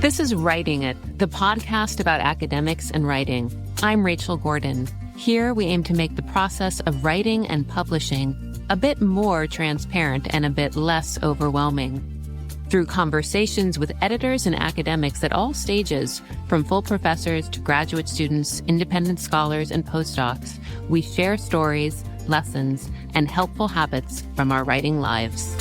This is Writing It, the podcast about academics and writing. I'm Rachel Gordon. Here we aim to make the process of writing and publishing a bit more transparent and a bit less overwhelming. Through conversations with editors and academics at all stages, from full professors to graduate students, independent scholars, and postdocs, we share stories, lessons, and helpful habits from our writing lives.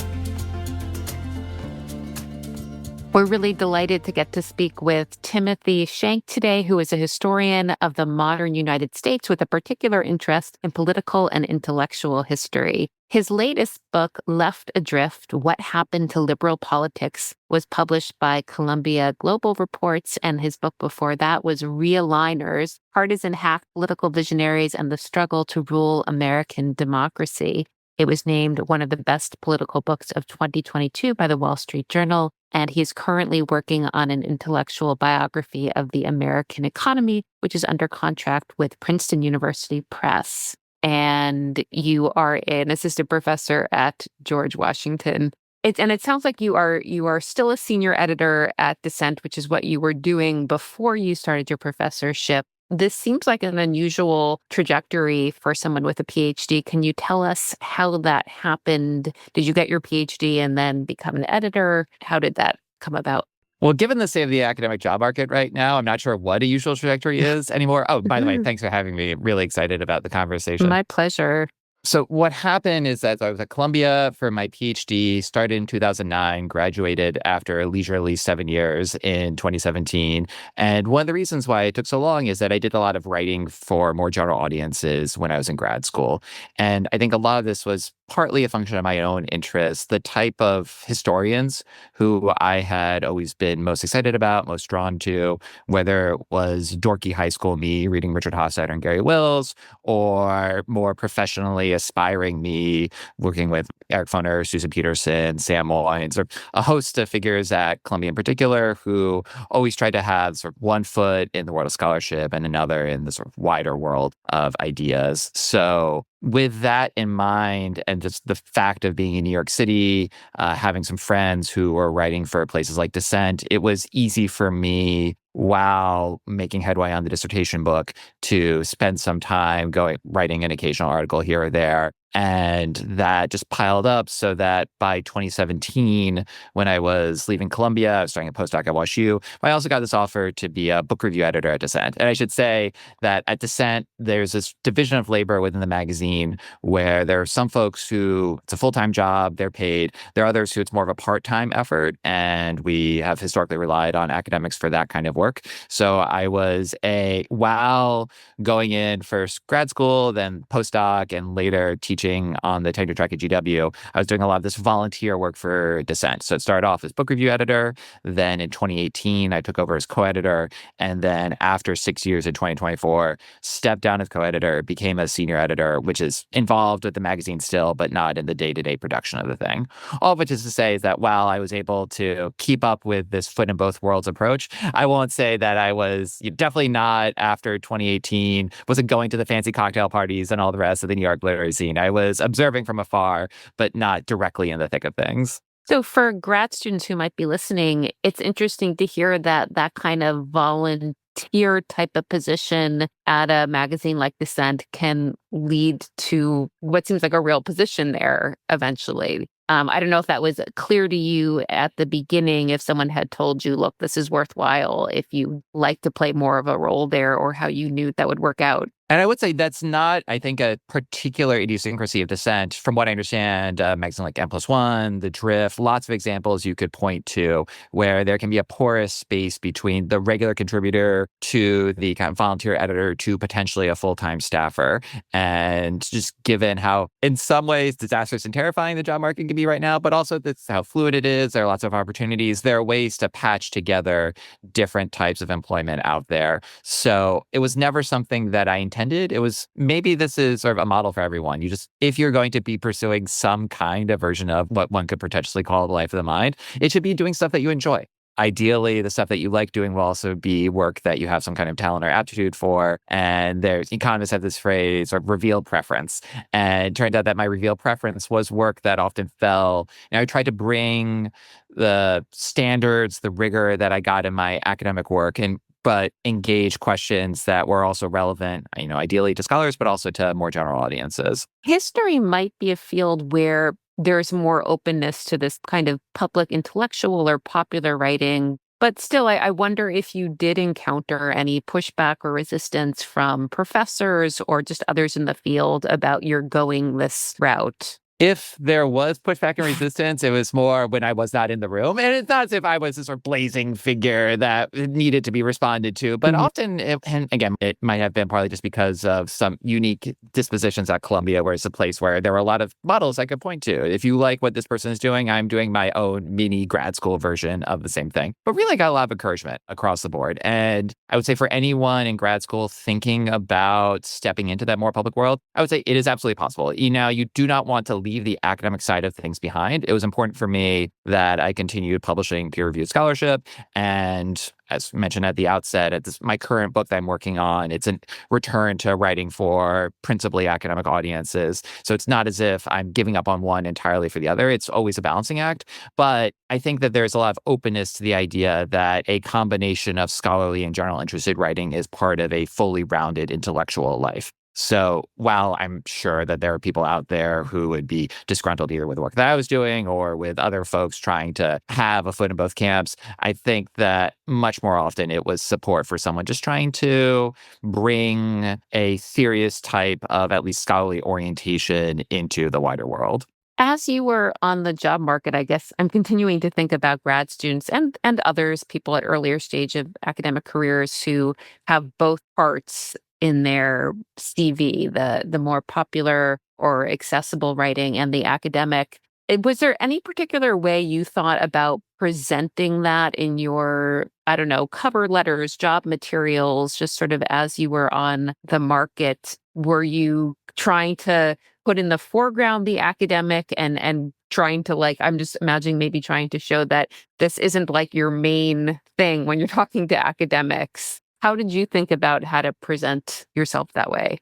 We're really delighted to get to speak with Tim Shenk today, who is a historian of the modern United States with a particular interest in political and intellectual history. His latest book, Left Adrift: What Happened to Liberal Politics, was published by Columbia Global Reports, and his book before that was Realigners: Partisan Hack Political Visionaries and the Struggle to Rule American Democracy. It was named one of the best political books of 2022 by the Wall Street Journal, and he's currently working on an intellectual biography of the American economy, which is under contract with Princeton University Press. And you are an assistant professor at George Washington. It sounds like you are still a senior editor at Dissent, which is what you were doing before you started your professorship. This seems like an unusual trajectory for someone with a PhD. Can you tell us how that happened? Did you get your PhD and then become an editor? How did that come about? Well, given the state of the academic job market right now, I'm not sure what a usual trajectory is anymore. Oh, by the way, thanks for having me. Really excited about the conversation. My pleasure. So what happened is that I was at Columbia for my PhD, started in 2009, graduated after a leisurely 7 years in 2017. And one of the reasons why it took so long is that I did a lot of writing for more general audiences when I was in grad school. And I think a lot of this was partly a function of my own interests. The type of historians who I had always been most excited about, most drawn to, whether it was dorky high school me reading Richard Hofstadter and Gary Wills, or more professionally aspiring me working with Eric Foner, Susan Peterson, Sam Moines, or a host of figures at Columbia in particular who always tried to have sort of one foot in the world of scholarship and another in the sort of wider world of ideas. So with that in mind, and just the fact of being in New York City, having some friends who were writing for places like Dissent, it was easy for me, while making headway on the dissertation book, to spend some time writing an occasional article here or there. And that just piled up so that by 2017, when I was leaving Columbia, I was starting a postdoc at WashU, I also got this offer to be a book review editor at Dissent. And I should say that at Dissent, there's this division of labor within the magazine where there are some folks who it's a full-time job, they're paid. There are others who it's more of a part-time effort. And we have historically relied on academics for that kind of work. So I was while going in first grad school, then postdoc, and later teaching on the tenure track at GW, I was doing a lot of this volunteer work for Dissent. So it started off as book review editor. Then in 2018, I took over as co-editor. And then after 6 years in 2024, stepped down as co-editor, became a senior editor, which is involved with the magazine still, but not in the day-to-day production of the thing. All of which is to say is that while I was able to keep up with this foot in both worlds approach, I won't say that I was definitely not, after 2018, wasn't going to the fancy cocktail parties and all the rest of the New York literary scene. I was observing from afar, but not directly in the thick of things. So for grad students who might be listening, it's interesting to hear that kind of volunteer type of position at a magazine like Dissent can lead to what seems like a real position there eventually. I don't know if that was clear to you at the beginning, if someone had told you, look, this is worthwhile, if you like to play more of a role there, or how you knew that would work out. And I would say that's not, I think, a particular idiosyncrasy of Dissent. From what I understand, a magazine like N+1, The Drift, lots of examples you could point to where there can be a porous space between the regular contributor to the kind of volunteer editor to potentially a full-time staffer. And just given how, in some ways, disastrous and terrifying the job market can be right now, but also that's how fluid it is. There are lots of opportunities. There are ways to patch together different types of employment out there. So it was never something that I intended. It was, maybe this is sort of a model for everyone. If you're going to be pursuing some kind of version of what one could potentially call the life of the mind, it should be doing stuff that you enjoy. ideally, the stuff that you like doing will also be work that you have some kind of talent or aptitude for. And there's economists have this phrase or revealed preference. And it turned out that my revealed preference was work that often fell. I tried to bring the standards, the rigor that I got in my academic work and but engage questions that were also relevant, ideally to scholars, but also to more general audiences. History might be a field where there's more openness to this kind of public intellectual or popular writing. But still, I wonder if you did encounter any pushback or resistance from professors or just others in the field about your going this route. If there was pushback and resistance, it was more when I was not in the room. And it's not as if I was this sort of blazing figure that needed to be responded to. But often, and again, it might have been partly just because of some unique dispositions at Columbia, where it's a place where there were a lot of models I could point to. If you like what this person is doing, I'm doing my own mini grad school version of the same thing. But really got a lot of encouragement across the board. And I would say for anyone in grad school thinking about stepping into that more public world, I would say it is absolutely possible. You do not want to leave the academic side of things behind. It was important for me that I continued publishing peer-reviewed scholarship. And as mentioned at the outset, my current book that I'm working on, it's a return to writing for principally academic audiences. So it's not as if I'm giving up on one entirely for the other. It's always a balancing act. But I think that there's a lot of openness to the idea that a combination of scholarly and general interested writing is part of a fully rounded intellectual life. So while I'm sure that there are people out there who would be disgruntled either with the work that I was doing or with other folks trying to have a foot in both camps, I think that much more often it was support for someone just trying to bring a serious type of at least scholarly orientation into the wider world. As you were on the job market, I guess I'm continuing to think about grad students and others, people at earlier stage of academic careers who have both parts in their CV, the more popular or accessible writing and the academic. Was there any particular way you thought about presenting that in your, I don't know, cover letters, job materials, just sort of as you were on the market? Were you trying to put in the foreground the academic and trying to, like, I'm just imagining maybe trying to show that this isn't like your main thing when you're talking to academics? How did you think about how to present yourself that way?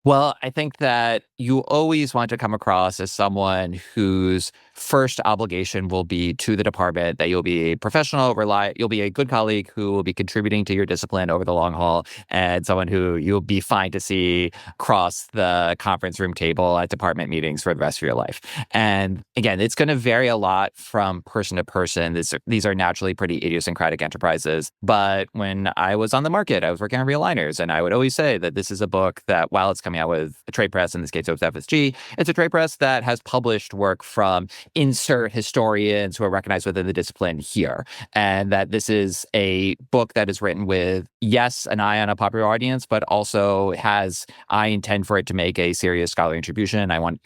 Well, I think that you always want to come across as someone whose first obligation will be to the department, that you'll be a professional, you'll be a good colleague who will be contributing to your discipline over the long haul, and someone who you'll be fine to see across the conference room table at department meetings for the rest of your life. And again, it's going to vary a lot from person to person. These are naturally pretty idiosyncratic enterprises. But when I was on the market, I was working on realigners, and I would always say that this is a book that, while it's coming out with a trade press, in this case it was FSG, it's a trade press that has published work from insert historians who are recognized within the discipline here. And that this is a book that is written with, yes, an eye on a popular audience, but also I intend for it to make a serious scholarly contribution. I want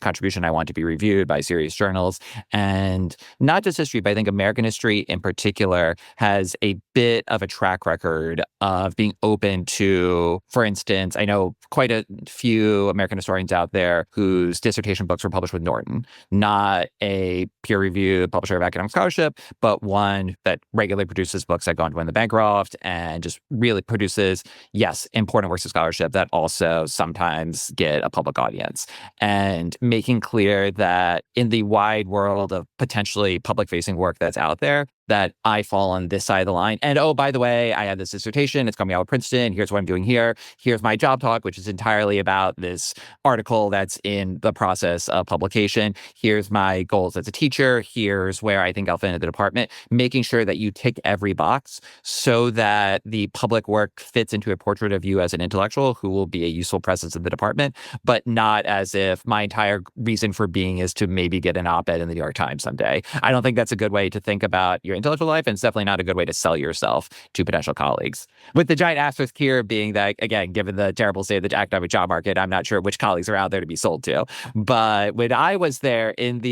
to be reviewed by serious journals. And not just history, but I think American history in particular has a bit of a track record of being open to, for instance, I know quite a few American historians out there whose dissertation books were published with Norton, not a peer-reviewed publisher of academic scholarship, but one that regularly produces books that go on to win the Bancroft and just really produces, yes, important works of scholarship that also sometimes get a public audience. And making clear that in the wide world of potentially public-facing work that's out there, that I fall on this side of the line. And oh, by the way, I have this dissertation. It's coming out of Princeton. Here's what I'm doing here. Here's my job talk, which is entirely about this article that's in the process of publication. Here's my goals as a teacher. Here's where I think I'll fit into the department. Making sure that you tick every box so that the public work fits into a portrait of you as an intellectual who will be a useful presence in the department, but not as if my entire reason for being is to maybe get an op-ed in the New York Times someday. I don't think that's a good way to think about your intellectual life, and it's definitely not a good way to sell yourself to potential colleagues. With the giant asterisk here being that, again, given the terrible state of the academic job market, I'm not sure which colleagues are out there to be sold to. But when I was there in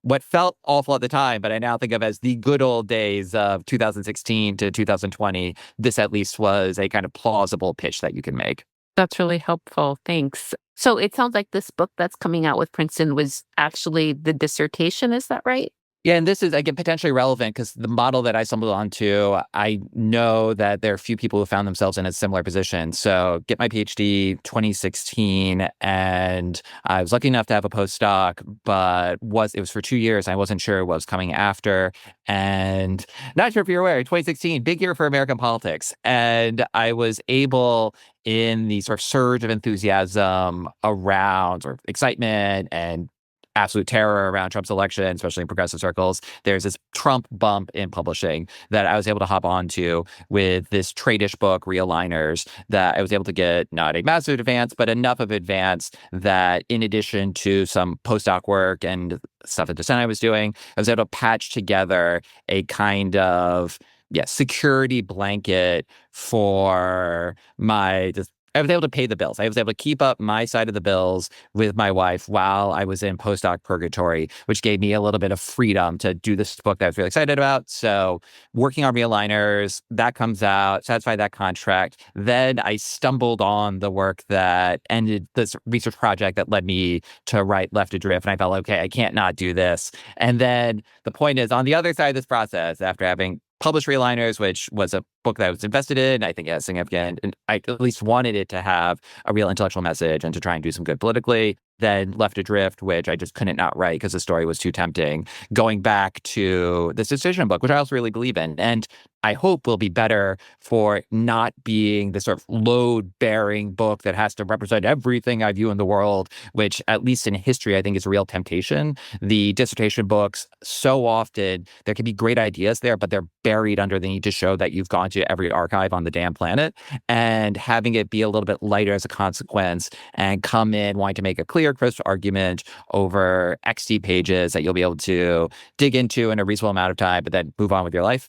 what felt awful at the time, but I now think of as the good old days of 2016 to 2020, this at least was a kind of plausible pitch that you can make. That's really helpful. Thanks. So it sounds like this book that's coming out with Princeton was actually the dissertation. Is that right? Yeah, and this is, again, potentially relevant because the model that I stumbled onto, I know that there are a few people who found themselves in a similar position. So get my PhD 2016, and I was lucky enough to have a postdoc, but it was for 2 years. I wasn't sure what was coming after. And not sure if you're aware, 2016, big year for American politics. And I was able, in the sort of surge of enthusiasm around sort of excitement and absolute terror around Trump's election, especially in progressive circles, there's this Trump bump in publishing that I was able to hop onto with this trade-ish book, Realigners, that I was able to get not a massive advance, but enough of advance that in addition to some postdoc work and stuff at Dissent I was doing, I was able to patch together a kind of security blanket for my I was able to pay the bills. I was able to keep up my side of the bills with my wife while I was in postdoc purgatory, which gave me a little bit of freedom to do this book that I was really excited about. So working on Realigners, that comes out, satisfied that contract. Then I stumbled on the work that ended this research project that led me to write Left Adrift. And I felt, okay, I can't not do this. And then the point is, on the other side of this process, after having published Realigners, which was a book that I was invested in, I think it has significant, and I at least wanted it to have a real intellectual message and to try and do some good politically. Then Left Adrift, which I just couldn't not write because the story was too tempting. Going back to this decision book, which I also really believe in, and I hope will be better for not being the sort of load-bearing book that has to represent everything I view in the world, which, at least in history, I think is a real temptation. The dissertation books, so often, there can be great ideas there, but they're buried under the need to show that you've gone to every archive on the damn planet, and having it be a little bit lighter as a consequence and come in wanting to make a clear, crisp argument over XD pages that you'll be able to dig into in a reasonable amount of time, but then move on with your life.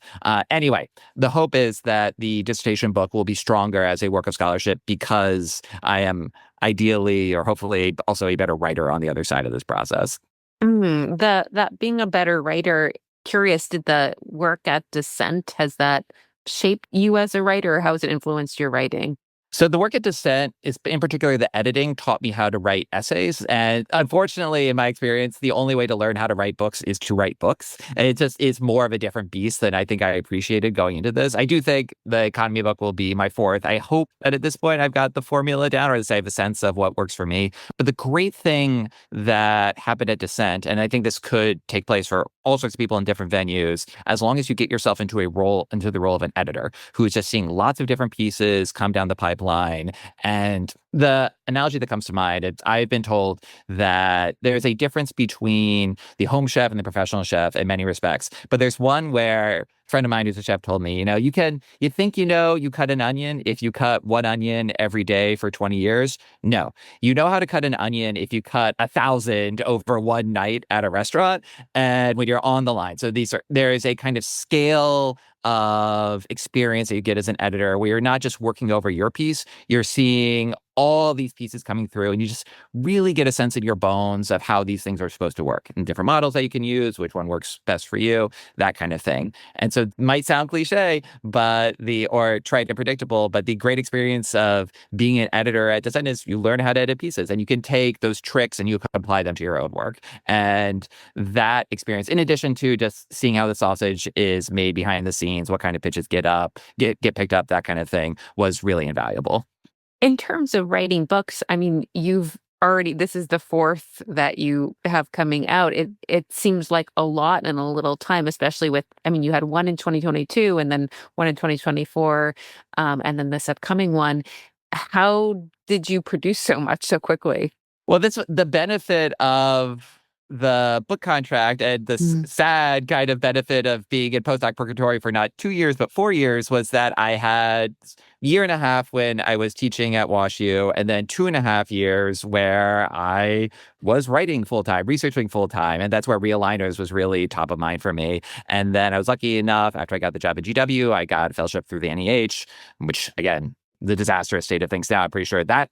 Anyway, the hope is that the dissertation book will be stronger as a work of scholarship because I am ideally, or hopefully, also a better writer on the other side of this process. That being a better writer, curious, did the work at Dissent, has that shaped you as a writer, or how has it influenced your writing? So the work at Dissent is, in particular, the editing taught me how to write essays. And unfortunately, in my experience, the only way to learn how to write books is to write books. And it just is more of a different beast than I think I appreciated going into this. I do think the economy book will be my fourth. I hope that at this point I've got the formula down, or at least I have a sense of what works for me. But the great thing that happened at Dissent, and I think this could take place for all sorts of people in different venues, as long as you get yourself into the role of an editor who is just seeing lots of different pieces come down the pipeline. And the analogy that comes to mind, I've been told that there's a difference between the home chef and the professional chef in many respects. But there's one where a friend of mine who's a chef told me, you think you cut an onion if you cut one onion every day for 20 years. No, you know how to cut an onion if you cut 1,000 over one night at a restaurant and when you're on the line. So there is a kind of scale of experience that you get as an editor where you're not just working over your piece, you're seeing all these pieces coming through, and you just really get a sense in your bones of how these things are supposed to work and different models that you can use, which one works best for you, that kind of thing. And so it might sound cliche, or trite and predictable, but the great experience of being an editor at Dissent is you learn how to edit pieces, and you can take those tricks and you can apply them to your own work. And that experience, in addition to just seeing how the sausage is made behind the scenes, what kind of pitches get picked up, that kind of thing, was really invaluable. In terms of writing books, I mean, this is the fourth that you have coming out. It seems like a lot in a little time, especially you had one in 2022 and then one in 2024, and then this upcoming one. How did you produce so much so quickly? Well, that's the benefit of the book contract, and the sad kind of benefit of being in postdoc purgatory for not 2 years, but 4 years, was that I had a year and a half when I was teaching at WashU, and then 2.5 years where I was writing full-time, researching full-time. And that's where Realigners was really top of mind for me. And then I was lucky enough, after I got the job at GW, I got a fellowship through the NEH, which, again, the disastrous state of things now, I'm pretty sure that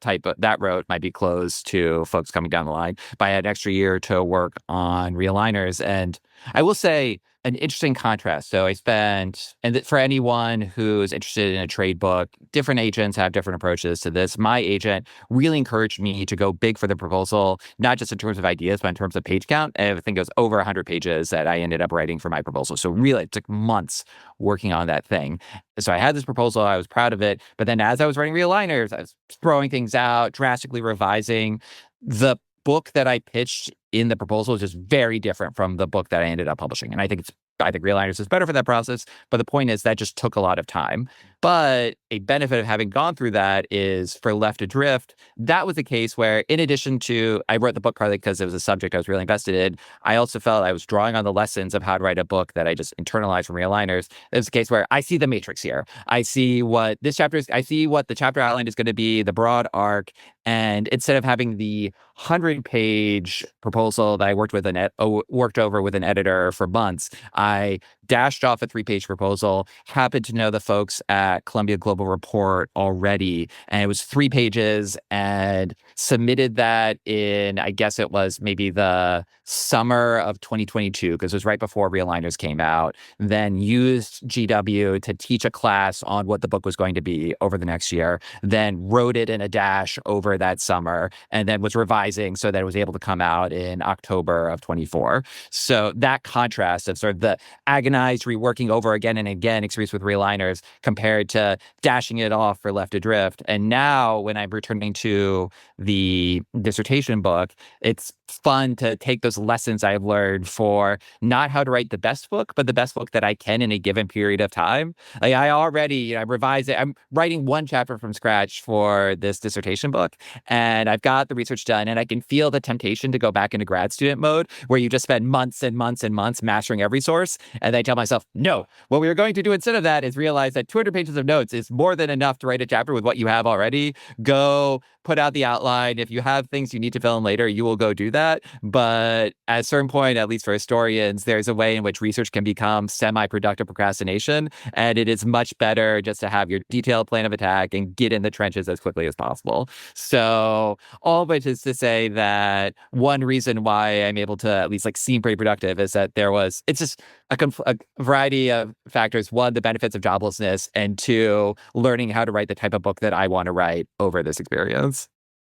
road might be closed to folks coming down the line. But I had an extra year to work on Realigners. And I will say, an interesting contrast. So I spent, for anyone who's interested in a trade book, different agents have different approaches to this. My agent really encouraged me to go big for the proposal, not just in terms of ideas, but in terms of page count. And I think it was over 100 pages that I ended up writing for my proposal. So really, it took months working on that thing. So I had this proposal, I was proud of it. But then as I was writing realigners, I was throwing things out, drastically revising. The book that I pitched in the proposal is just very different from the book that I ended up publishing. And I think realigners is better for that process. But the point is that just took a lot of time. But a benefit of having gone through that is for Left Adrift, that was a case where, in addition to, I wrote the book partly because it was a subject I was really invested in, I also felt I was drawing on the lessons of how to write a book that I just internalized from realigners. It was a case where I see the matrix here. I see what this chapter is, I see what the chapter outline is going to be, the broad arc. And instead of having the 100-page proposal that I worked over with an editor for months, I dashed off a 3-page proposal, happened to know the folks at Columbia Global Report already, and it was 3 pages, and submitted that in, I guess it was maybe the summer of 2022, because it was right before Realigners came out, then used GW to teach a class on what the book was going to be over the next year, then wrote it in a dash over that summer, and then was revising so that it was able to come out in October of 24. So that contrast of sort of the agonized reworking over again and again experience with realigners compared to dashing it off for Left Adrift. And now when I'm returning to the dissertation book, it's fun to take those lessons I've learned for not how to write the best book, but the best book that I can in a given period of time. Like I already, I revised it. I'm writing 1 chapter from scratch for this dissertation book, and I've got the research done, and I can feel the temptation to go back into grad student mode where you just spend months and months and months mastering every source. And I tell myself, no, what we are going to do instead of that is realize that 200 pages of notes is more than enough to write a chapter with what you have already. Go put out the outline. If you have things you need to fill in later, you will go do that. But at a certain point, at least for historians, there's a way in which research can become semi-productive procrastination. And it is much better just to have your detailed plan of attack and get in the trenches as quickly as possible. So all of which is to say that one reason why I'm able to at least seem pretty productive is that it's just a variety of factors. 1, the benefits of joblessness, and 2, learning how to write the type of book that I want to write over this experience.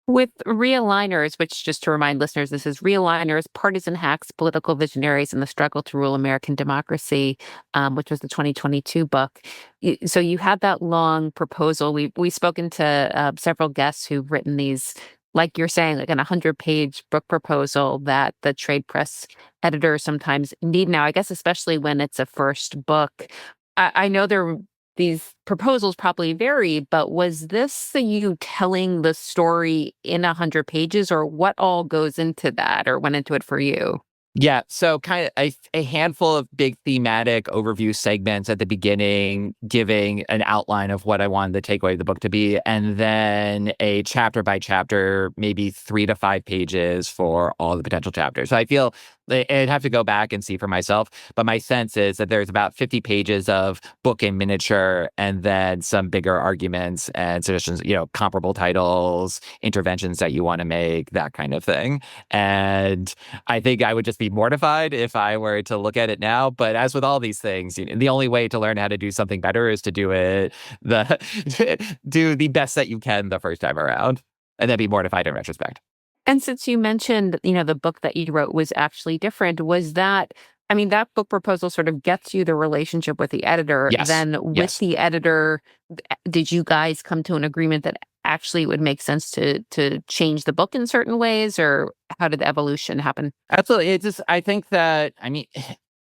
With Realigners, which, just to remind listeners, this is Realigners, Partisan Hacks, Political Visionaries, and the Struggle to Rule American Democracy, which was the 2022 book. So you had that long proposal. We've spoken to several guests who've written these, like you're saying, like an 100-page book proposal that the trade press editors sometimes need now, I guess, especially when it's a first book. I know these proposals probably vary, but was this you telling the story in 100 pages, or what all goes into that or went into it for you? Yeah, so kind of a handful of big thematic overview segments at the beginning, giving an outline of what I wanted the takeaway of the book to be, and then a chapter by chapter, maybe 3 to 5 pages for all the potential chapters. So I feel I'd have to go back and see for myself, but my sense is that there's about 50 pages of book in miniature, and then some bigger arguments and suggestions, comparable titles, interventions that you want to make, that kind of thing. And I think I would just be mortified if I were to look at it now. But as with all these things, the only way to learn how to do something better is to do it do the best that you can the first time around, and then be mortified in retrospect. And since you mentioned, the book that you wrote was actually different, was that, that book proposal sort of gets you the relationship with the editor. Yes. Then with the editor, did you guys come to an agreement that actually it would make sense to change the book in certain ways, or how did the evolution happen? Absolutely. I think that,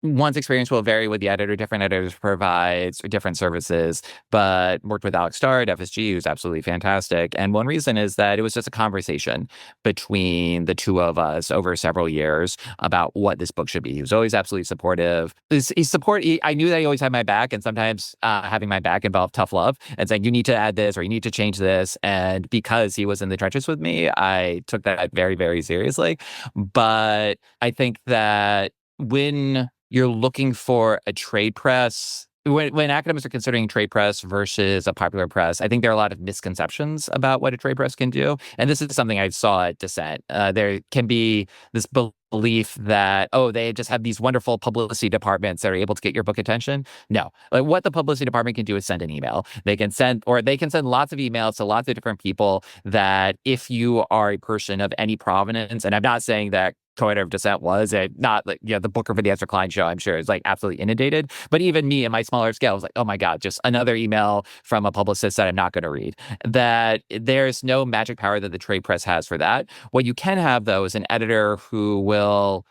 one's experience will vary with the editor. Different editors provide different services, but worked with Alex Starr at FSG, who's absolutely fantastic. And one reason is that it was just a conversation between the two of us over several years about what this book should be. He was always absolutely supportive. I knew that he always had my back, and sometimes having my back involved tough love and saying, you need to add this or you need to change this. And because he was in the trenches with me, I took that very, very seriously. But I think that when you're looking for a trade press, when academics are considering trade press versus a popular press, I think there are a lot of misconceptions about what a trade press can do. And this is something I saw at Dissent. There can be this belief belief that, oh, they just have these wonderful publicity departments that are able to get your book attention. No, like what the publicity department can do is send an email. They can send lots of emails to lots of different people that if you are a person of any provenance, and I'm not saying that co-editor of Dissent was not like, the Booker for the Ezra Klein show, I'm sure is like absolutely inundated. But even me in my smaller scale was like, oh my God, just another email from a publicist that I'm not going to read. That there's no magic power that the trade press has for that. What you can have, though, is an editor who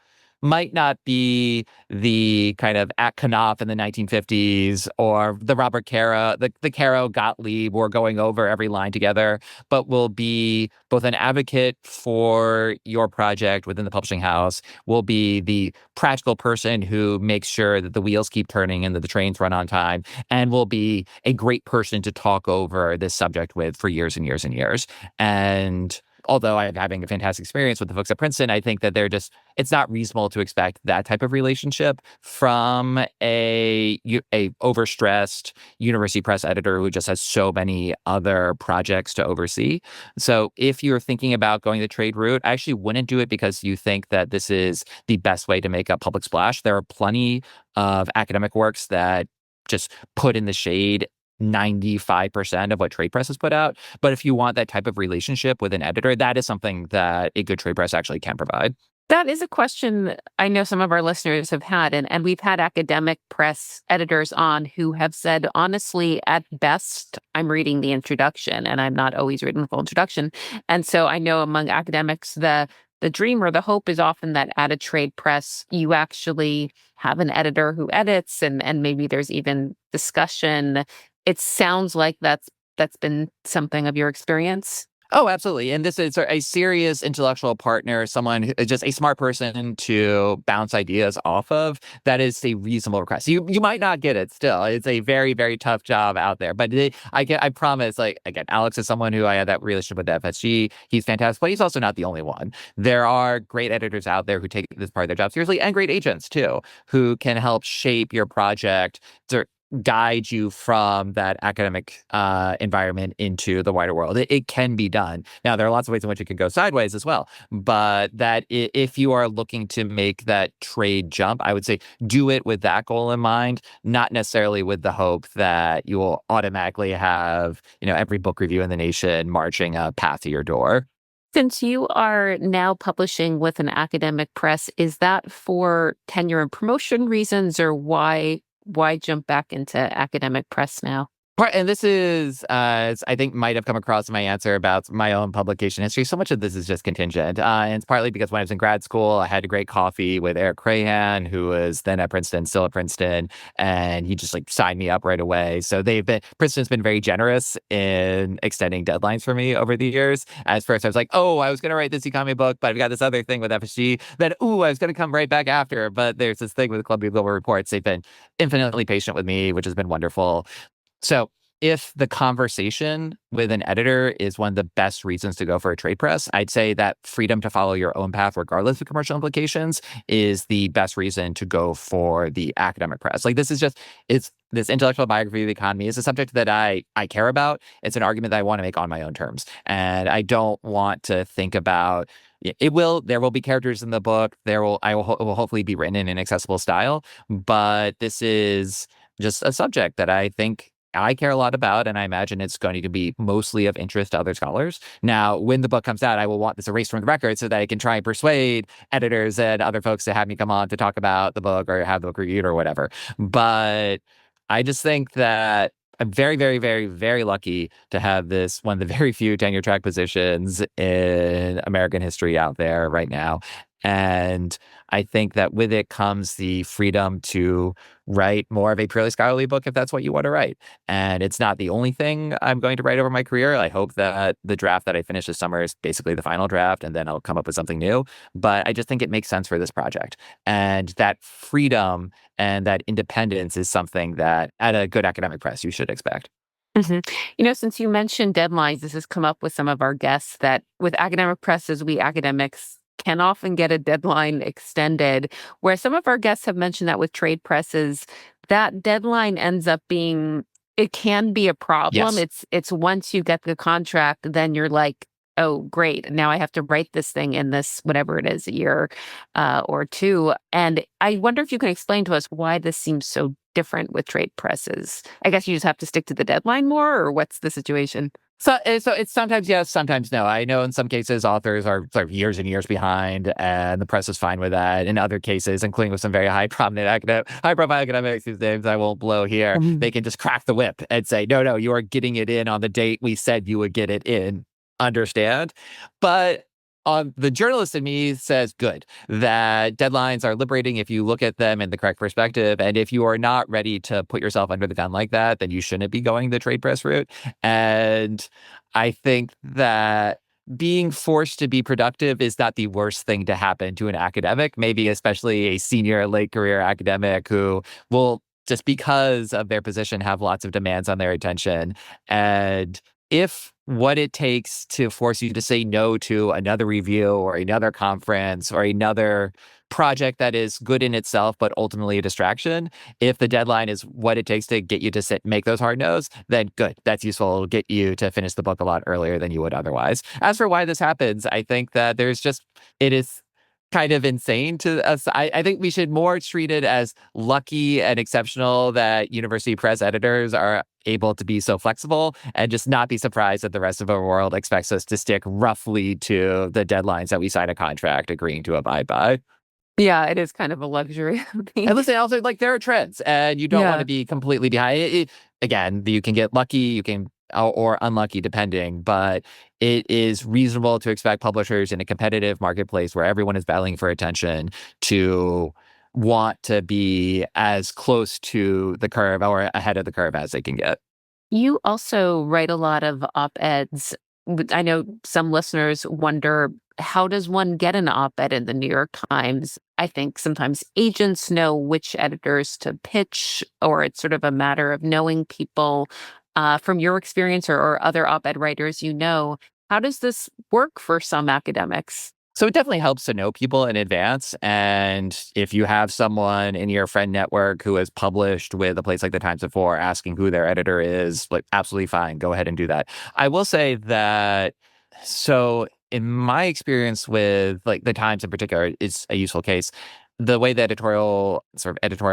might not be the kind of at Knopf in the 1950s or the Robert Caro, the Caro Gottlieb, or going over every line together, but will be both an advocate for your project within the publishing house, will be the practical person who makes sure that the wheels keep turning and that the trains run on time, and will be a great person to talk over this subject with for years and years and years. And although I'm having a fantastic experience with the folks at Princeton, I think that it's not reasonable to expect that type of relationship from a overstressed university press editor who just has so many other projects to oversee. So if you're thinking about going the trade route, I actually wouldn't do it because you think that this is the best way to make a public splash. There are plenty of academic works that just put in the shade 95% of what trade press has put out. But if you want that type of relationship with an editor, that is something that a good trade press actually can provide. That is a question I know some of our listeners have had, and we've had academic press editors on who have said, honestly, at best, I'm reading the introduction, and I'm not always reading the full introduction. And so I know among academics, the dream or the hope is often that at a trade press, you actually have an editor who edits, and maybe there's even discussion. It sounds like that's been something of your experience. Oh, absolutely. And this is a serious intellectual partner, someone who is just a smart person to bounce ideas off of. That is a reasonable request. You might not get it still. It's a very, very tough job out there. But I promise, like, again, Alex is someone who I had that relationship with at FSG. He's fantastic, but he's also not the only one. There are great editors out there who take this part of their job seriously, and great agents, too, who can help shape your project to guide you from that academic environment into the wider world. It can be done. Now, there are lots of ways in which it can go sideways as well. But that if you are looking to make that trade jump, I would say do it with that goal in mind, not necessarily with the hope that you will automatically have, every book review in the nation marching a path to your door. Since you are now publishing with an academic press, is that for tenure and promotion reasons, or why jump back into academic press now? And this is, I think, might have come across in my answer about my own publication history. So much of this is just contingent. And it's partly because when I was in grad school, I had a great coffee with Eric Crahan, who was then at Princeton, still at Princeton, and he just signed me up right away. So Princeton's been very generous in extending deadlines for me over the years. At first, I was like, oh, I was going to write this economy book, but I've got this other thing with FSG that, I was going to come right back after. But there's this thing with Columbia Global Reports. They've been infinitely patient with me, which has been wonderful. So if the conversation with an editor is one of the best reasons to go for a trade press, I'd say that freedom to follow your own path, regardless of commercial implications, is the best reason to go for the academic press. It's this intellectual biography of the economy is a subject that I care about. It's an argument that I want to make on my own terms. And I don't want to think about there will be characters in the book. It will hopefully be written in an accessible style. But this is just a subject that I think I care a lot about, and I imagine it's going to be mostly of interest to other scholars. Now, when the book comes out, I will want this erased from the record so that I can try and persuade editors and other folks to have me come on to talk about the book or have the book reviewed or whatever. But I just think that I'm very, very, very, very lucky to have this one of the very few tenure track positions in American history out there right now. And I think that with it comes the freedom to write more of a purely scholarly book if that's what you want to write. And it's not the only thing I'm going to write over my career. I hope that the draft that I finish this summer is basically the final draft, and then I'll come up with something new. But I just think it makes sense for this project. And that freedom and that independence is something that at a good academic press you should expect. Mm-hmm. Since you mentioned deadlines, this has come up with some of our guests that with academic presses, we academics can often get a deadline extended, where some of our guests have mentioned that with trade presses, that deadline ends up being, it can be a problem. Yes. It's once you get the contract, then you're like, oh, great. Now I have to write this thing in this, whatever it is, a year or two. And I wonder if you can explain to us why this seems so different with trade presses. I guess you just have to stick to the deadline more, or what's the situation? So it's sometimes yes, sometimes no. I know in some cases authors are sort of years and years behind, and the press is fine with that. In other cases, including with some very high profile academics whose names I won't blow here, they can just crack the whip and say, no, no, you are getting it in on the date we said you would get it in. Understand? But the journalist in me says, good, that deadlines are liberating if you look at them in the correct perspective. And if you are not ready to put yourself under the gun like that, then you shouldn't be going the trade press route. And I think that being forced to be productive is not the worst thing to happen to an academic, maybe especially a senior late career academic who will, just because of their position, have lots of demands on their attention. And if what it takes to force you to say no to another review or another conference or another project that is good in itself, but ultimately a distraction, if the deadline is what it takes to get you to make those hard no's, then good. That's useful. It'll get you to finish the book a lot earlier than you would otherwise. As for why this happens, I think that it is kind of insane to us. I think we should more treat it as lucky and exceptional that university press editors are able to be so flexible, and just not be surprised that the rest of our world expects us to stick roughly to the deadlines that we sign a contract agreeing to abide by. Yeah, it is kind of a luxury. And listen, also, like, there are trends, and you don't want Yeah. to be completely behind. Again, you can get lucky, you can or unlucky, depending, but it is reasonable to expect publishers in a competitive marketplace where everyone is battling for attention to want to be as close to the curve or ahead of the curve as they can get. You also write a lot of op-eds. I know some listeners wonder, how does one get an op-ed in the New York Times? I think sometimes agents know which editors to pitch, or it's sort of a matter of knowing people. From your experience or other op-ed writers you know, how does this work for some academics? So it definitely helps to know people in advance. And if you have someone in your friend network who has published with a place like the Times before, asking who their editor is, like, absolutely fine. Go ahead and do that. I will say that, so in my experience with, like, the Times in particular, it's a useful case. The way the editorial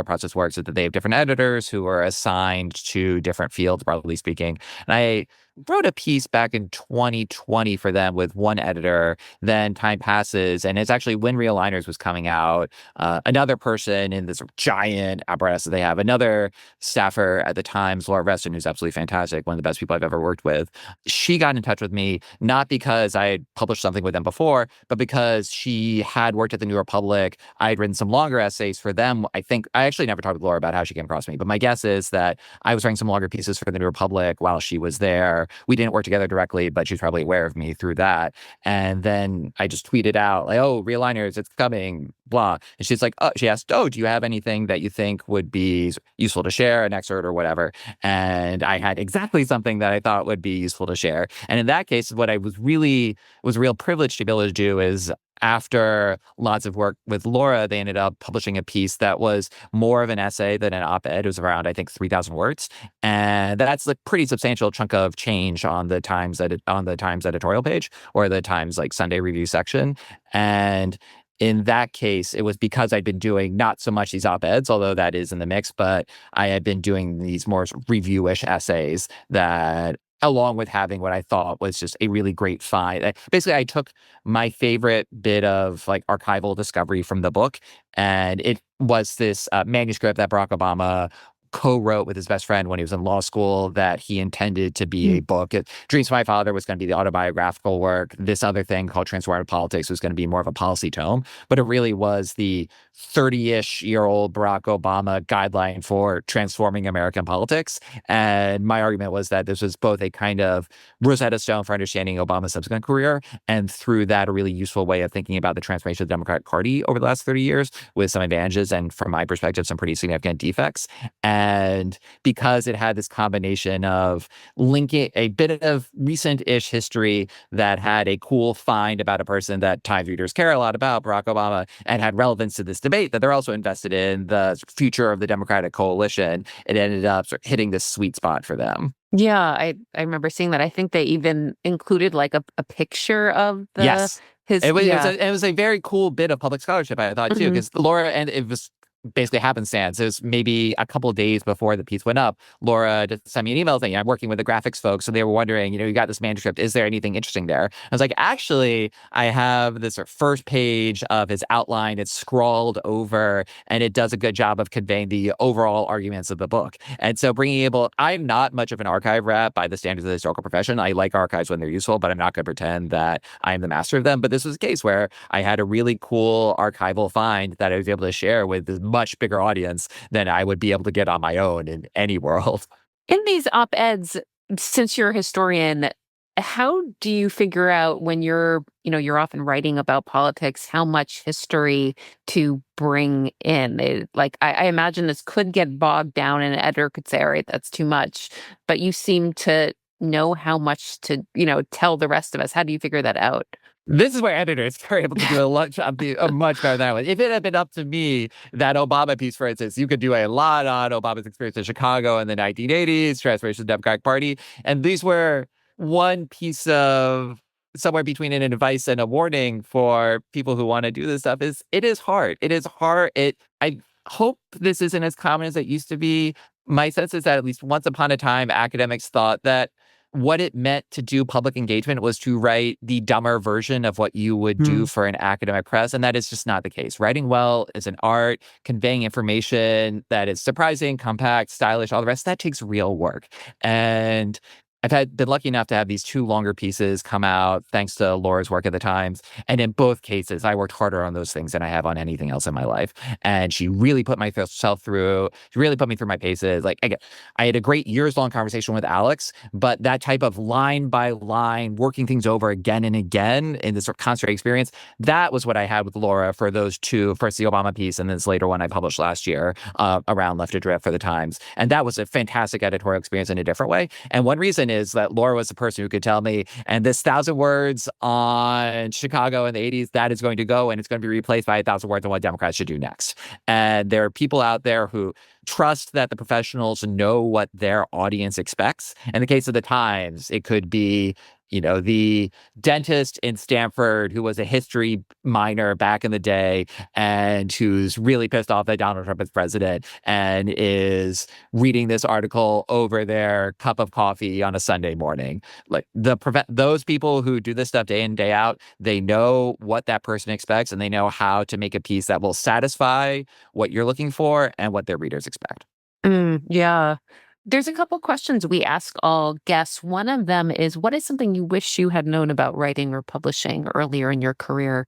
process works is that they have different editors who are assigned to different fields, broadly speaking. And I wrote a piece back in 2020 for them with one editor. Then time passes, and it's actually when Realigners was coming out. Another person in this giant apparatus that they have, another staffer at the Times, Laura Reston, who's absolutely fantastic, one of the best people I've ever worked with. She got in touch with me not because I had published something with them before, but because she had worked at the New Republic. I had written some longer essays for them. I think I actually never talked with Laura about how she came across me, but my guess is that I was writing some longer pieces for the New Republic while she was there. We didn't work together directly, but she's probably aware of me through that. And then I just tweeted out, like, oh, Realigners, it's coming, blah. And she's like, she asked, oh, do you have anything that you think would be useful to share, an excerpt or whatever? And I had exactly something that I thought would be useful to share. And in that case, what I was a real privilege to be able to do is, after lots of work with Laura, they ended up publishing a piece that was more of an essay than an op-ed. It was around, I think, 3,000 words. And that's a pretty substantial chunk of change on the Times editorial page, or the Times, like, Sunday review section. And in that case, it was because I'd been doing not so much these op-eds, although that is in the mix, but I had been doing these more review-ish essays that, along with having what I thought was just a really great find. Basically, I took my favorite bit of, like, archival discovery from the book, and it was this manuscript that Barack Obama co-wrote with his best friend when he was in law school that he intended to be a book. Dreams of My Father was going to be the autobiographical work. This other thing called Transformative Politics was going to be more of a policy tome, but it really was the 30-ish-year-old Barack Obama guideline for transforming American politics. And my argument was that this was both a kind of Rosetta Stone for understanding Obama's subsequent career, and through that, a really useful way of thinking about the transformation of the Democratic Party over the last 30 years, with some advantages and, from my perspective, some pretty significant defects. And because it had this combination of linking a bit of recent-ish history that had a cool find about a person that Times readers care a lot about, Barack Obama, and had relevance to this debate that they're also invested in, the future of the Democratic coalition, it ended up sort of hitting this sweet spot for them. Yeah, I remember seeing that. I think they even included like a picture of the Yes. his yeah. It was a very cool bit of public scholarship, I thought, too, Mhm. because Laura, and it was basically happenstance. It was maybe a couple of days before the piece went up. Laura just sent me an email saying, I'm working with the graphics folks. So they were wondering, you got this manuscript. Is there anything interesting there? I was like, actually, I have this first page of his outline. It's scrawled over and it does a good job of conveying the overall arguments of the book. And so I'm not much of an archive rat by the standards of the historical profession. I like archives when they're useful, but I'm not going to pretend that I am the master of them. But this was a case where I had a really cool archival find that I was able to share with this much bigger audience than I would be able to get on my own in any world. In these op-eds, since you're a historian, how do you figure out when you're often writing about politics, how much history to bring in? I imagine this could get bogged down and an editor could say, all right, that's too much. But you seem to know how much to, tell the rest of us. How do you figure that out? This is where editors are able to do a much better than I would. If it had been up to me, that Obama piece, for instance, you could do a lot on Obama's experience in Chicago in the 1980s, transformation of the Democratic Party. And these were one piece of somewhere between an advice and a warning for people who want to do this stuff. It is hard. It is hard. I hope this isn't as common as it used to be. My sense is that at least once upon a time, academics thought that what it meant to do public engagement was to write the dumber version of what you would do Hmm. for an academic press. And that is just not the case. Writing well is an art, conveying information that is surprising, compact, stylish, all the rest, that takes real work. And been lucky enough to have these two longer pieces come out thanks to Laura's work at the Times. And in both cases, I worked harder on those things than I have on anything else in my life. And she really put myself through, she really put me through my paces. Like, again, I had a great years-long conversation with Alex, but that type of line by line, working things over again and again in this sort of concert experience, that was what I had with Laura for those two, first the Obama piece and this later one I published last year around Left Adrift for the Times. And that was a fantastic editorial experience in a different way. And one reason is that Laura was the person who could tell me, and this 1,000 words on Chicago in the 80s, that is going to go and it's going to be replaced by 1,000 words on what Democrats should do next. And there are people out there who trust that the professionals know what their audience expects. In the case of the Times, it could be, the dentist in Stanford who was a history minor back in the day and who's really pissed off that Donald Trump is president and is reading this article over their cup of coffee on a Sunday morning. Like those people who do this stuff day in, day out, they know what that person expects and they know how to make a piece that will satisfy what you're looking for and what their readers expect. Yeah. There's a couple questions we ask all guests. One of them is, what is something you wish you had known about writing or publishing earlier in your career?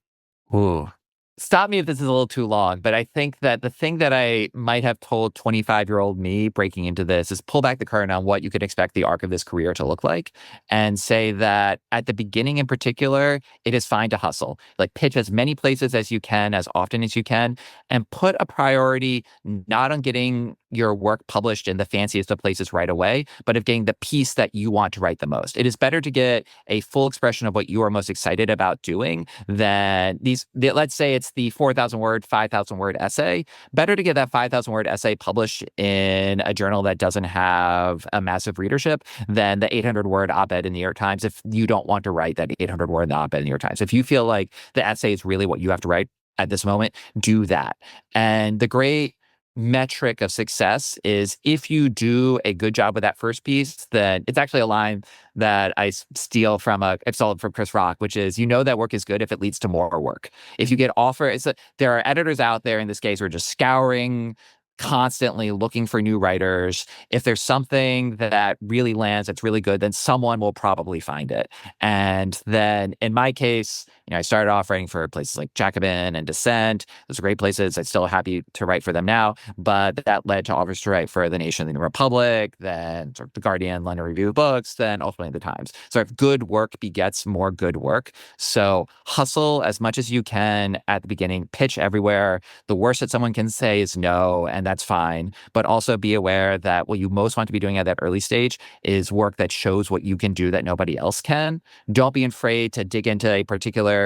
Ooh. Stop me if this is a little too long, but I think that the thing that I might have told 25-year-old me breaking into this is pull back the curtain on what you could expect the arc of this career to look like and say that at the beginning in particular, it is fine to hustle. Like pitch as many places as you can, as often as you can, and put a priority not on getting your work published in the fanciest of places right away, but of getting the piece that you want to write the most. It is better to get a full expression of what you are most excited about doing than let's say it's the 4,000 word, 5,000 word essay. Better to get that 5,000 word essay published in a journal that doesn't have a massive readership than the 800 word op-ed in the New York Times if you don't want to write that 800 word op-ed in the New York Times. If you feel like the essay is really what you have to write at this moment, do that. And the great metric of success is if you do a good job with that first piece, then it's actually a line that I steal from Chris Rock, which is, that work is good if it leads to more work. If you get there are editors out there in this case who are just scouring constantly looking for new writers. If there's something that really lands, that's really good, then someone will probably find it. And then in my case, I started off writing for places like Jacobin and Dissent. Those are great places. I'm still happy to write for them now. But that led to offers to write for The Nation and The Republic, then sort of The Guardian, London Review of Books, then ultimately The Times. So if good work begets more good work. So hustle as much as you can at the beginning, pitch everywhere. The worst that someone can say is no, and that's fine. But also be aware that what you most want to be doing at that early stage is work that shows what you can do that nobody else can. Don't be afraid to dig into a particular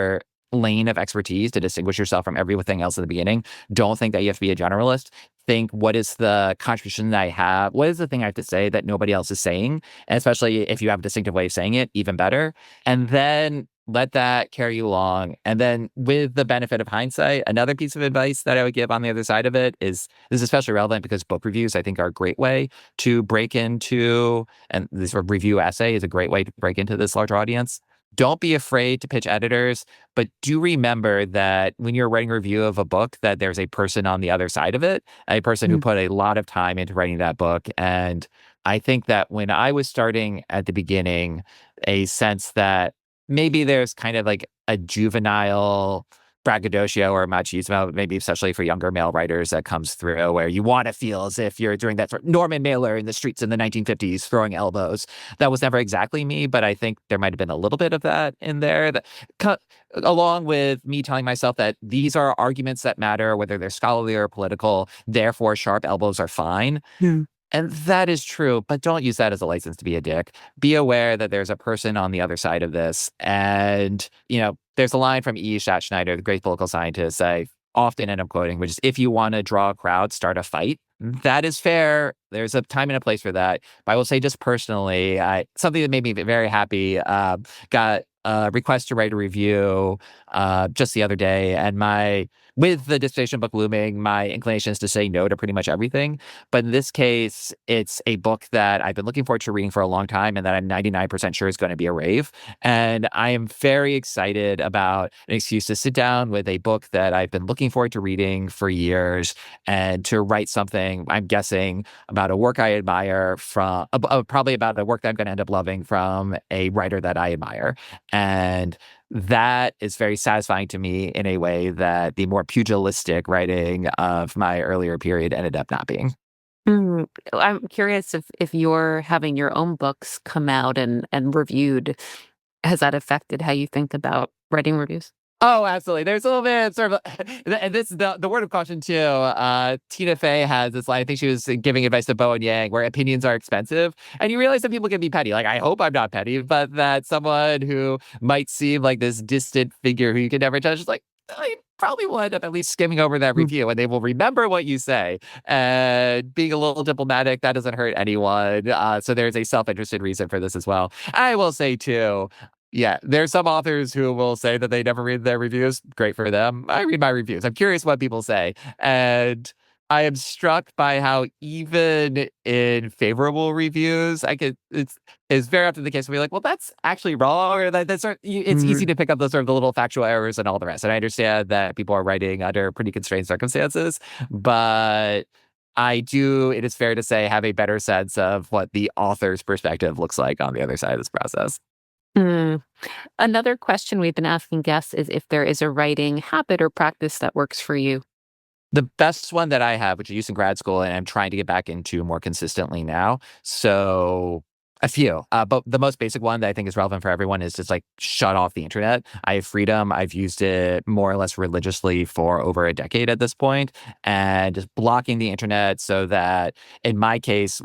lane of expertise to distinguish yourself from everything else at the beginning. Don't think that you have to be a generalist. Think, what is the contribution that I have? What is the thing I have to say that nobody else is saying? And especially if you have a distinctive way of saying it, even better. And then let that carry you along. And then with the benefit of hindsight, another piece of advice that I would give on the other side of it is, this is especially relevant because book reviews, I think, are a great way to break into, and this sort of review essay is a great way to break into this larger audience. Don't be afraid to pitch editors, but do remember that when you're writing a review of a book, that there's a person on the other side of it, a person who put a lot of time into writing that book. And I think that when I was starting at the beginning, a sense that maybe there's kind of like a juvenile braggadocio or machismo, maybe especially for younger male writers, that comes through where you want to feel as if you're doing that sort of Norman Mailer in the streets in the 1950s, throwing elbows. That was never exactly me, but I think there might have been a little bit of that in there, that along with me telling myself that these are arguments that matter, whether they're scholarly or political, therefore sharp elbows are fine. And that is true, but don't use that as a license to be a dick. Be aware that there's a person on the other side of this. And, there's a line from E. Schattschneider, the great political scientist, I often end up quoting, which is, if you want to draw a crowd, start a fight. That is fair. There's a time and a place for that. But I will say, just personally, something that made me very happy, got a request to write a review just the other day. And with the dissertation book looming, my inclination is to say no to pretty much everything. But in this case, it's a book that I've been looking forward to reading for a long time and that I'm 99% sure is going to be a rave. And I am very excited about an excuse to sit down with a book that I've been looking forward to reading for years and to write something, I'm guessing, about a work I admire from, probably about a work that I'm going to end up loving from a writer that I admire. And that is very satisfying to me in a way that the more pugilistic writing of my earlier period ended up not being. I'm curious if you're having your own books come out and reviewed, has that affected how you think about writing reviews? Oh, absolutely. There's a little bit sort of, and this is the word of caution too. Tina Fey has this line, I think she was giving advice to Bowen Yang, where opinions are expensive. And you realize that people can be petty. Like, I hope I'm not petty, but that someone who might seem like this distant figure who you can never touch is like, I probably will end up at least skimming over that review, and they will remember what you say. And being a little diplomatic, that doesn't hurt anyone. So there's a self-interested reason for this as well. I will say too, yeah, there's some authors who will say that they never read their reviews. Great for them. I read my reviews. I'm curious what people say. And I am struck by how even in favorable reviews, it's very often the case where you're like, well, that's actually wrong, or it's easy to pick up those sort of the little factual errors and all the rest. And I understand that people are writing under pretty constrained circumstances, but it is fair to say, have a better sense of what the author's perspective looks like on the other side of this process. Another question we've been asking guests is if there is a writing habit or practice that works for you. The best one that I have, which I used in grad school and I'm trying to get back into more consistently now. So a few, but the most basic one that I think is relevant for everyone is just like shut off the internet. I have freedom. I've used it more or less religiously for over a decade at this point, and just blocking the internet so that in my case,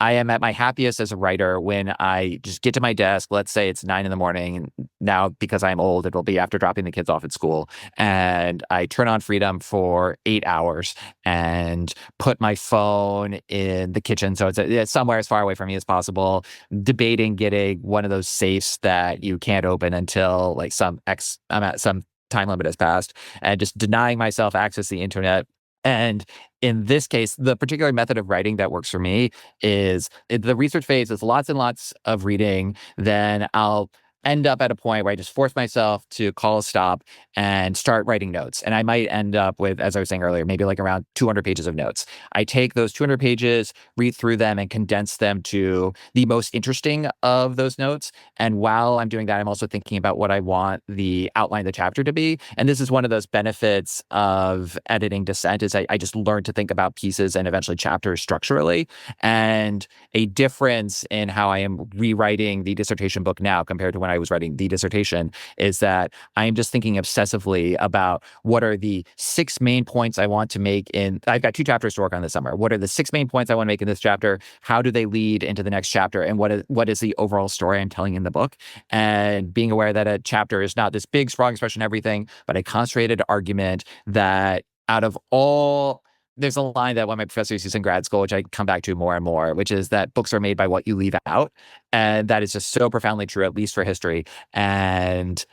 I am at my happiest as a writer when I just get to my desk. Let's say it's 9 a.m. And now, because I'm old, it'll be after dropping the kids off at school. And I turn on Freedom for 8 hours and put my phone in the kitchen. So it's somewhere as far away from me as possible, debating getting one of those safes that you can't open until like some time limit has passed, and just denying myself access to the internet. And in this case, the particular method of writing that works for me is the research phase is lots and lots of reading. Then I'll end up at a point where I just force myself to call a stop and start writing notes. And I might end up with, as I was saying earlier, maybe like around 200 pages of notes. I take those 200 pages, read through them, and condense them to the most interesting of those notes. And while I'm doing that, I'm also thinking about what I want the outline of the chapter to be. And this is one of those benefits of editing Dissent, is I just learned to think about pieces and eventually chapters structurally. And a difference in how I am rewriting the dissertation book now compared to when I I was writing the dissertation, is that I am just thinking obsessively about what are the 6 main points I want to make I've got 2 chapters to work on this summer. What are the 6 main points I want to make in this chapter? How do they lead into the next chapter? And what is the overall story I'm telling in the book? And being aware that a chapter is not this big, sprawling expression of everything, but a concentrated argument that out of all, there's a line that one of my professors used in grad school, which I come back to more and more, which is that books are made by what you leave out. And that is just so profoundly true, at least for history. And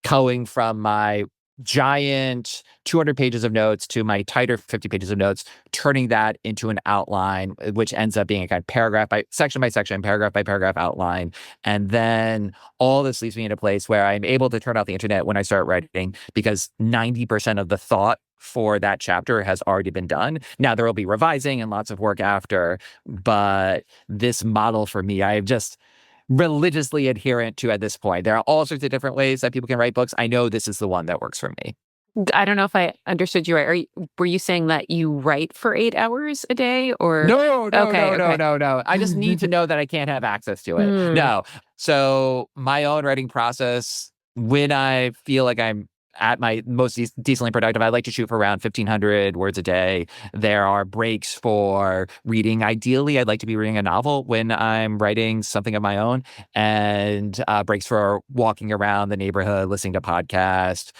going from my giant 200 pages of notes to my tighter 50 pages of notes, turning that into an outline, which ends up being a kind of paragraph by section, paragraph by paragraph outline. And then all this leaves me in a place where I'm able to turn off the internet when I start writing, because 90% of the thought for that chapter has already been done. Now there will be revising and lots of work after, but this model for me, I have just religiously adherent to at this point. There are all sorts of different ways that people can write books. I know this is the one that works for me. I don't know if I understood you right. Were you saying that you write for 8 hours a day, or? No. I just need to know that I can't have access to it. No. So my own writing process, when I feel like I'm at my most decently productive, I like to shoot for around 1,500 words a day. There are breaks for reading. Ideally, I'd like to be reading a novel when I'm writing something of my own, and breaks for walking around the neighborhood, listening to podcasts,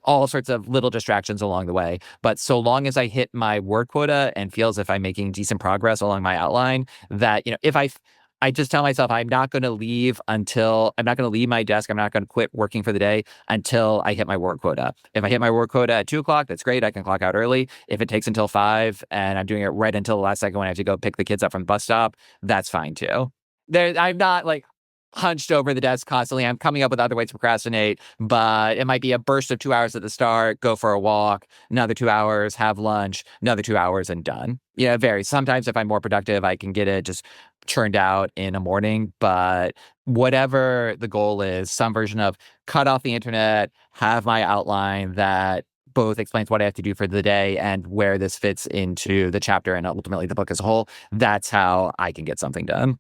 all sorts of little distractions along the way. But so long as I hit my word quota and feel as if I'm making decent progress along my outline, that, if I just tell myself I'm not going to leave my desk. I'm not going to quit working for the day until I hit my work quota. If I hit my work quota at 2:00, that's great. I can clock out early. If it takes until 5 and I'm doing it right until the last second when I have to go pick the kids up from the bus stop, that's fine too. I'm not like hunched over the desk constantly. I'm coming up with other ways to procrastinate, but it might be a burst of 2 hours at the start, go for a walk, another 2 hours, have lunch, another 2 hours, and done. It varies. Sometimes if I'm more productive, I can get it just churned out in a morning, but whatever the goal is, some version of cut off the internet, have my outline that both explains what I have to do for the day and where this fits into the chapter and ultimately the book as a whole. That's how I can get something done.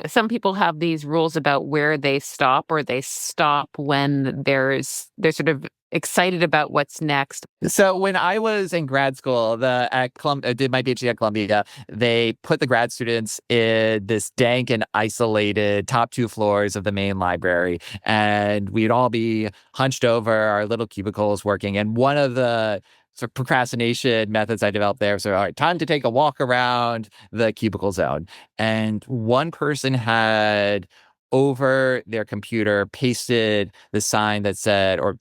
Some people have these rules about where they stop, or they stop when they're sort of excited about what's next. So when I was in grad school, I did my PhD at Columbia, they put the grad students in this dank and isolated top 2 floors of the main library, and we'd all be hunched over our little cubicles working. And one of the sort of procrastination methods I developed there. So, all right, time to take a walk around the cubicle zone. And one person had over their computer pasted the sign that said, or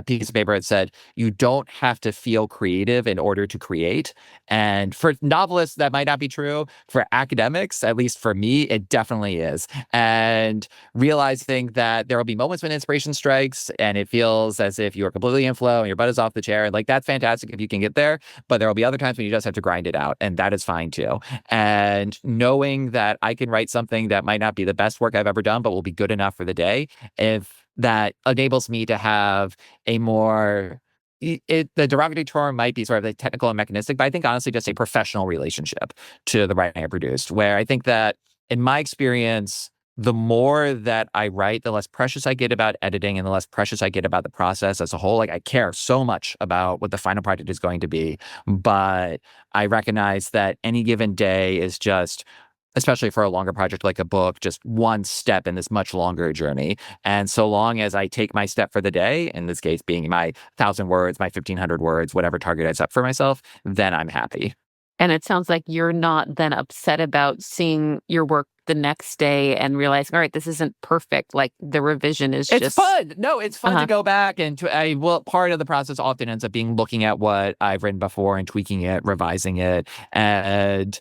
piece of paper that said, you don't have to feel creative in order to create. And for novelists, that might not be true. For academics, at least for me, it definitely is. And realizing that there will be moments when inspiration strikes and it feels as if you are completely in flow and your butt is off the chair. And that's fantastic if you can get there. But there will be other times when you just have to grind it out. And that is fine too. And knowing that I can write something that might not be the best work I've ever done, but will be good enough for the day, if that enables me to have a more, the derogatory term might be sort of like technical and mechanistic, but I think honestly just a professional relationship to the writing I produced, where I think that in my experience, the more that I write, the less precious I get about editing and the less precious I get about the process as a whole. Like, I care so much about what the final project is going to be, but I recognize that any given day is just, especially for a longer project like a book, just one step in this much longer journey. And so long as I take my step for the day, in this case being my 1,000 words, my 1,500 words, whatever target I set for myself, then I'm happy. And it sounds like you're not then upset about seeing your work the next day and realizing, all right, this isn't perfect. Like, the revision is It's fun. No, it's fun to go back and part of the process often ends up being looking at what I've written before and tweaking it, revising it, and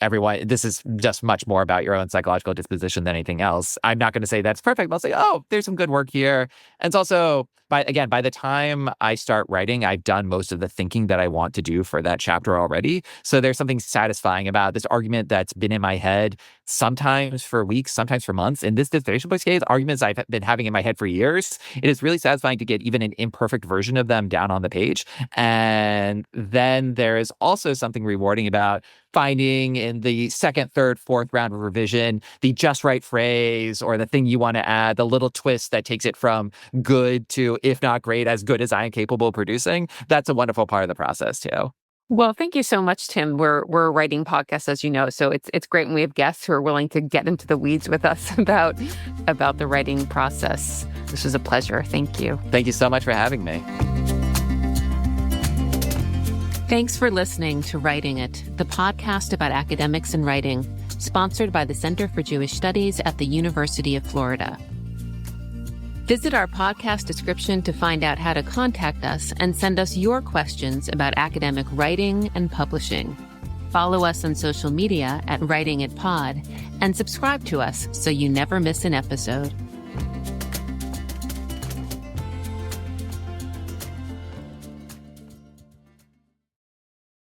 everyone, this is just much more about your own psychological disposition than anything else. I'm not going to say that's perfect. I'll say, oh, there's some good work here. And it's also, by the time I start writing, I've done most of the thinking that I want to do for that chapter already. So there's something satisfying about this argument that's been in my head, sometimes for weeks, sometimes for months. In this dissertation book's case, arguments I've been having in my head for years. It is really satisfying to get even an imperfect version of them down on the page. And then there is also something rewarding about finding in the second, third, fourth round of revision the just right phrase or the thing you want to add, the little twist that takes it from good to, if not great, as good as I am capable of producing. That's a wonderful part of the process too. Well, thank you so much, Tim. We're a writing podcast, as you know, so it's great when we have guests who are willing to get into the weeds with us about the writing process. This was a pleasure. Thank you. Thank you so much for having me. Thanks for listening to Writing It, the podcast about academics and writing, sponsored by the Center for Jewish Studies at the University of Florida. Visit our podcast description to find out how to contact us and send us your questions about academic writing and publishing. Follow us on social media at Writing It Pod and subscribe to us so you never miss an episode.